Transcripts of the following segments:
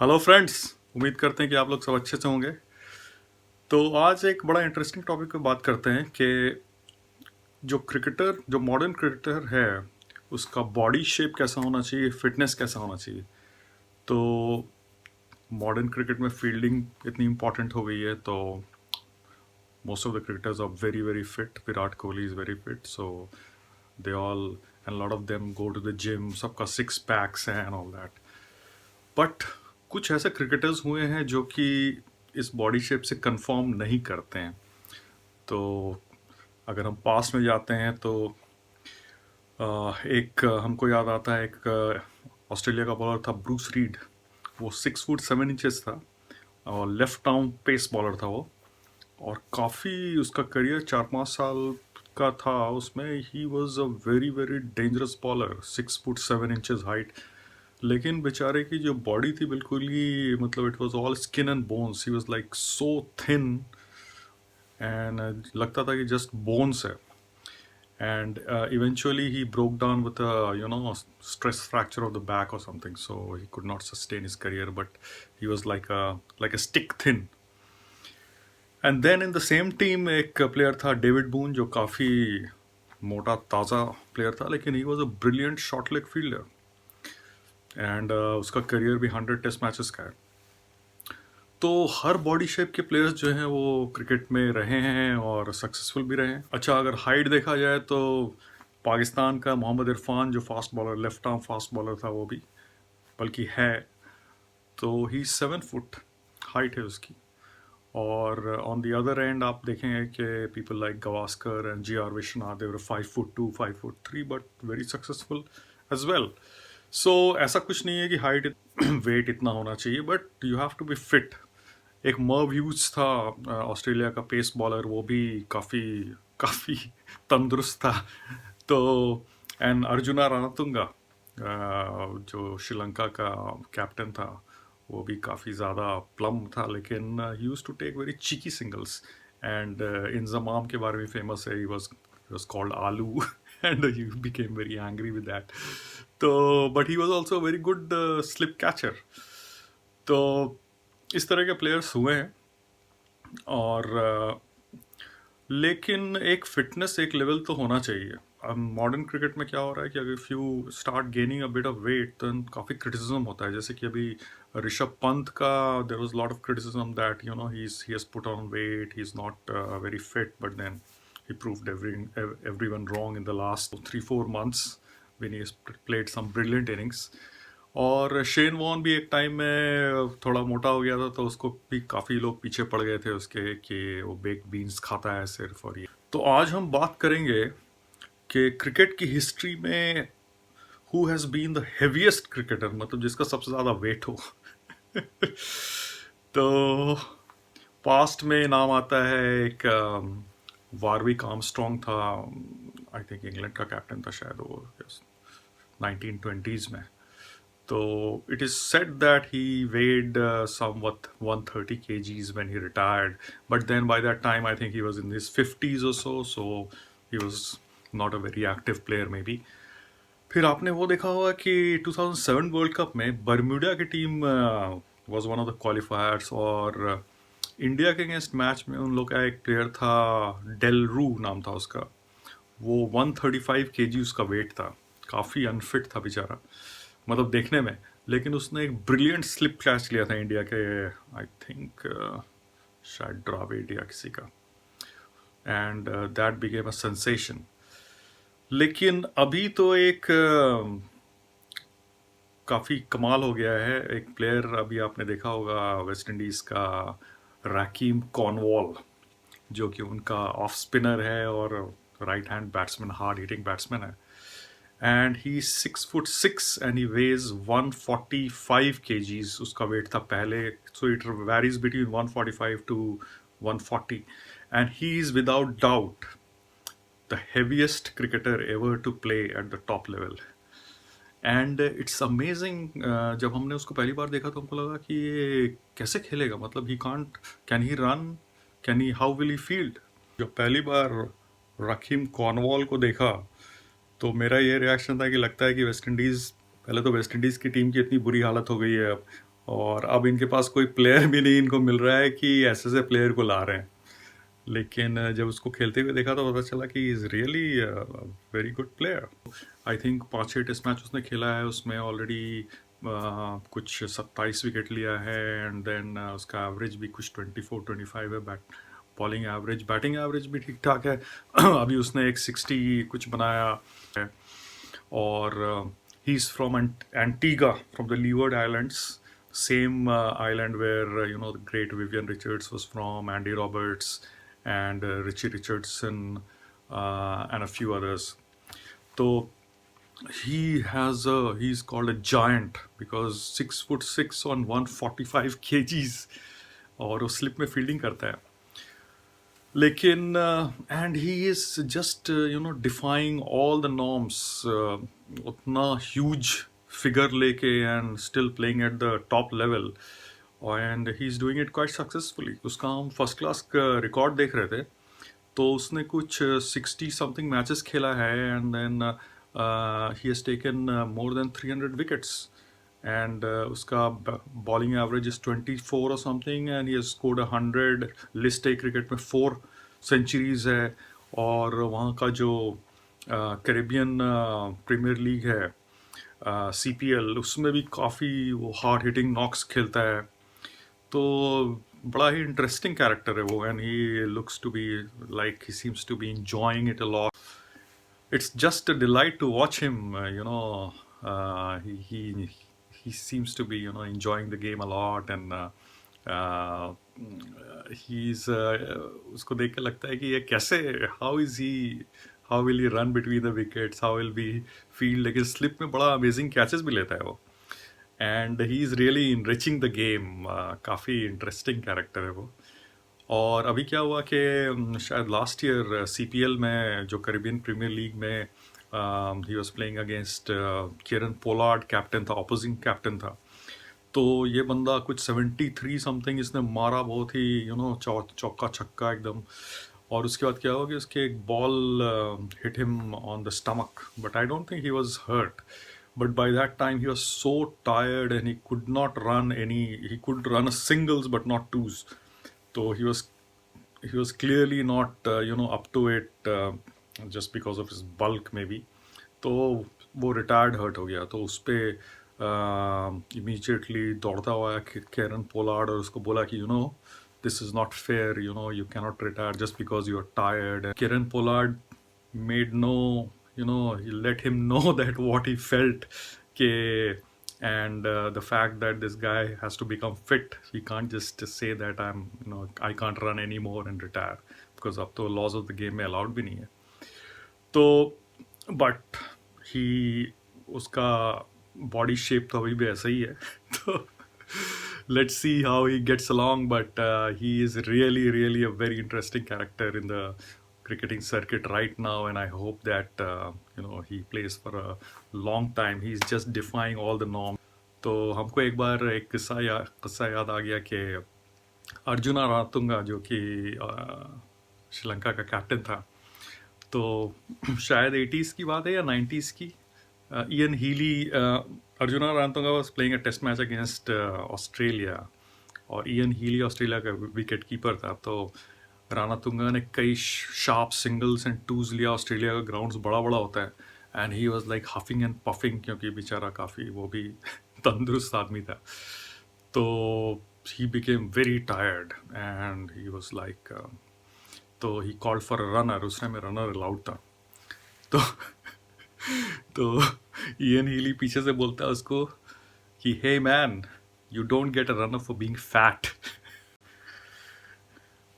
Hello friends. उम्मीद करते हैं कि आप लोग सब अच्छे से होंगे। तो आज एक बड़ा इंटरेस्टिंग टॉपिक पे बात करते हैं कि जो मॉडर्न क्रिकेटर है उसका बॉडी शेप कैसा होना चाहिए, फिटनेस कैसा होना चाहिए। तो मॉडर्न क्रिकेट में फील्डिंग इतनी इम्पोर्टेंट हो गई है, तो most of the cricketers are very very fit. Virat Kohli is very fit, so they all and lot of them go to the gym, सबका सिक्स पैक्स हैं एंड ऑल दैट। बट कुछ ऐसे क्रिकेटर्स हुए हैं जो कि इस बॉडी शेप से कंफर्म नहीं करते हैं। तो अगर हम पास में जाते हैं तो एक हमको याद आता है, एक ऑस्ट्रेलिया का बॉलर था ब्रूस रीड। वो 6 फुट 7 इंचेस था और लेफ्ट आर्म पेस बॉलर था वो। और काफ़ी उसका करियर 4-5 साल का था। उसमें he was a very very dangerous bowler, 6 foot 7 inches height. लेकिन बेचारे की जो बॉडी थी बिल्कुल ही, मतलब it was all skin and bones. He was like so thin and लगता था कि जस्ट बोन्स है। And eventually he broke down with stress fracture of the back और something, so he could not sustain his career, but he was like a stick thin. And then in the same team एक player था David Boon, जो काफ़ी मोटा ताज़ा player था, लेकिन he was a brilliant short leg fielder. And उसका career भी 100 टेस्ट मैचेस का है। तो हर बॉडी शेप के प्लेयर्स जो हैं वो क्रिकेट में रहे हैं और सक्सेसफुल भी रहे हैं। अच्छा, अगर हाइट देखा जाए तो पाकिस्तान का मोहम्मद इरफान जो fast bowler, left arm fast bowler था, वो भी बल्कि है, तो ही 7 फुट हाइट है उसकी। और ऑन द अदर एंड आप देखेंगे कि people like Gavaskar and G R Vishwanath, they were 5 foot 2 5 foot 3, but very successful as well. So ऐसा कुछ नहीं है कि हाइट वेट इतना होना चाहिए, but you have to be fit. एक मर्व ह्यूज था ऑस्ट्रेलिया का पेस बॉलर, वो भी काफ़ी काफ़ी तंदुरुस्त था। तो एंड अर्जुना रणतुंगा जो श्रीलंका का कैप्टन था, वो भी काफ़ी ज़्यादा प्लम था, लेकिन he used to take very cheeky singles. And Inzamam के बारे में फेमस है, he was called Aloo and he became very angry with that. तो but he was also very good slip catcher. तो इस तरह के प्लेयर्स हुए हैं। और लेकिन एक फिटनेस एक लेवल तो होना चाहिए। अब मॉडर्न क्रिकेट में क्या हो रहा है कि अगर if you start gaining a bit of weight तो काफ़ी क्रिटिसिज्म होता है। जैसे कि अभी ऋषभ पंत का there was lot of criticism that he has put on weight, he is not very fit, but then he proved everyone wrong in the last 3-4 months when he has played some brilliant innings. और Shane Warne भी एक time में थोड़ा मोटा हो गया था, तो उसको भी काफ़ी लोग पीछे पड़ गए थे उसके कि वो बेक बीन्स खाता है सिर्फ। और ये तो आज हम बात करेंगे कि क्रिकेट की हिस्ट्री में who has been the heaviest cricketer, मतलब जिसका सबसे ज़्यादा वेट हो। तो पास्ट में नाम आता है एक वारविक आर्मस्ट्रॉन्ग था। आई थिंक इंग्लैंड का कैप्टन था शायद वो, 1920s में। तो it is said that he weighed somewhat 130 kgs when he retired, but then by that time I think he was in his 50s or so, so he was not a very active player maybe. फिर आपने वो देखा होगा कि 2007 world cup में Bermuda की team was one of the क्वालिफायर्स, और India के अगेंस्ट मैच में उन लोग का एक प्लेयर था, डेल रू नाम था उसका। वो 135 केजी उसका वेट था, काफ़ी अनफिट था बेचारा, मतलब देखने में। लेकिन उसने एक ब्रिलियंट स्लिप कैच लिया था इंडिया के, आई थिंक शायद ड्राविड या किसी का, and that became a sensation. लेकिन अभी तो एक काफ़ी कमाल हो गया है। एक प्लेयर अभी आपने देखा होगा वेस्ट इंडीज़ का, रकीम कॉर्नवॉल, जो कि उनका ऑफ स्पिनर है और right hand batsman, hard hitting batsman है। And he 6 foot 6 and he weighs 145 kgs उसका वेट था पहले। So it varies between 145 to 140, and he is without doubt the heaviest cricketer ever to play at the top level. And it's amazing, जब हमने उसको पहली बार देखा तो हमको लगा कि ये कैसे खेलेगा, मतलब he can't, can he run, can he, how will he field. जब पहली बार रकीम कॉर्नवॉल को देखा तो मेरा ये रिएक्शन था कि लगता है कि वेस्ट इंडीज़, पहले तो वेस्ट इंडीज़ की टीम की इतनी बुरी हालत हो गई है अब, और अब इनके पास कोई प्लेयर भी नहीं इनको मिल रहा है कि ऐसे ऐसे प्लेयर को ला रहे हैं। लेकिन जब उसको खेलते हुए देखा तो पता चला कि is really very good player. I think 5-6 test match उसने खेला है, उसमें ऑलरेडी कुछ 27 विकेट लिया है, एंड देन उसका एवरेज भी कुछ 24-25 है। बॉलिंग एवरेज, बैटिंग एवरेज भी ठीक ठाक है। अभी उसने एक 60 कुछ बनाया है। और he is from Antigua, from the Leeward Islands, same island where the great Vivian Richards was from, Andy Roberts, and Richie Richardson, and a few others. So he's called a giant because 6'6" on 145 kgs, और वो slip में fielding करता है। लेकिन and he is just defying all the norms, उतना huge figure लेके and still playing at the top level, and he is doing it quite successfully. उसका हम फर्स्ट क्लास रिकॉर्ड देख रहे थे, तो उसने कुछ 60 समथिंग मैचेस खेला है, and then he has taken more than 300 wickets, and उसका बॉलिंग एवरेज इज 24 और something, and he has scored 100। List A cricket में 4 सेंचुरीज है, और वहाँ का जो कैरेबियन प्रीमियर लीग है, CPL, उसमें भी काफ़ी वो हार्ड हिटिंग नॉक्स खेलता है। तो बड़ा ही इंटरेस्टिंग कैरेक्टर है वो, and he looks to be like he seems to be enjoying it a lot. It's just a delight to watch him. He seems to be enjoying the game a lot, and he's उसको देख के लगता है कि ये कैसे, how will he run between the wickets, how will be field, लेकिन slip में बड़ा अमेजिंग कैचेस भी लेता है वो, and he is really enriching the game. काफ़ी इंटरेस्टिंग कैरेक्टर है वो। और अभी क्या हुआ कि शायद लास्ट ईयर CPL में, जो कैरेबियन प्रीमियर लीग में, he was playing against Kieron Pollard, captain था, ऑपोजिंग कैप्टन था। तो ये बंदा कुछ 73 समथिंग इसने मारा, बहुत ही चौका छक्का एकदम। और उसके बाद क्या हुआ कि उसके एक ball hit him on the stomach, but I don't think he was hurt, but by that time he was so tired and he could not run he could run a singles but not twos. So he was clearly not up to it, just because of his bulk maybe. तो वो retired hurt हो गया, तो उस पर immediately दौड़ता हुआ Kieron Pollard, और उसको बोला कि this is not fair, you cannot retire just because you are tired. And Kieran Pollard made he let him know that what he felt, and the fact that this guy has to become fit. He can't just say that I can't run anymore and retire, because अब तो laws of the game में allowed भी नहीं है। तो but उसका body shape तो अभी भी ऐसा ही है। तो let's see how he gets along, but he is really a very interesting character in the cricketing circuit right now, and I hope that he plays for a long time. He's just defying all the norms. तो हमको एक बार एक किस्सा याद आ गया कि अर्जुना रातुंगा, जो कि श्रीलंका का कैप्टन था, तो शायद 80s की बात है या 90s की, Ian Healy, Arjuna Ranatunga was playing a test match against Australia, और Ian Healy ऑस्ट्रेलिया का विकेट कीपर था। तो रणतुंगा ने कई शार्प सिंगल्स एंड टूज लिया। ऑस्ट्रेलिया का ग्राउंड्स बड़ा बड़ा होता है, and he was like huffing and puffing, क्योंकि बेचारा काफ़ी वो भी तंदुरुस्त आदमी था। तो he became very tired, and he was like, तो he called for a runner. उस टाइम में रनर अलाउड था। तो Ian Healy पीछे से बोलता है उसको कि hey man, you don't get a runner for being fat.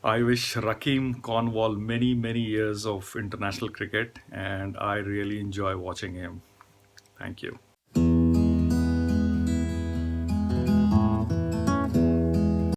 I wish Rakeem Cornwall many years of international cricket, and I really enjoy watching him. Thank you.